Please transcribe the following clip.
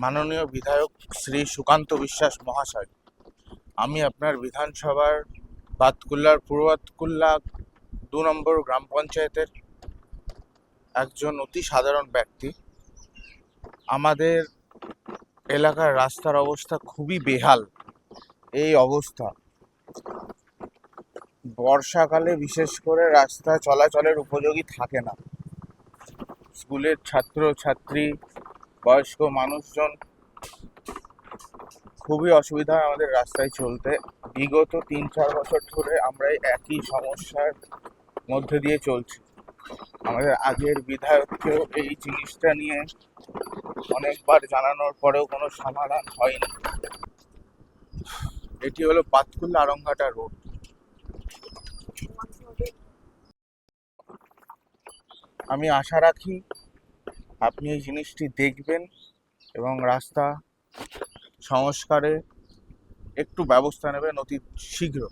মাননীয় বিধায়ক শ্রী সুকান্ত বিশ্বাস মহাশয়, আমি আপনার বিধানসভার বাতকুল্লার পূর্ব বাতকুল্লা 2 নম্বর গ্রাম পঞ্চায়েতের একজন অতি সাধারণ ব্যক্তি। আমাদের এলাকার রাস্তার অবস্থা খুবই বেহাল। এই অবস্থা বর্ষাকালে বিশেষ করে রাস্তা চলাচলের উপযোগী থাকে না। স্কুলের ছাত্র ছাত্রী, বয়স্ক মানুষজন খুবই অসুবিধা হয় আমাদের রাস্তায় চলতে। বিগত 3-4 বছর ধরে আমরা এই একই সমস্যার মধ্যে দিয়ে চলছি। আমাদের আগের বিধায়ককেও এই জিনিসটা নিয়ে অনেকবার জানানোর পরেও কোনো সমাধান হয়নি। এটি হলো বাতকুল্লা আরংঘাটা রোড। আমি আশা রাখি আপনি এই জিনিসটি দেখবেন এবং রাস্তা সংস্কারে একটু ব্যবস্থা নেবেন অতি শীঘ্র।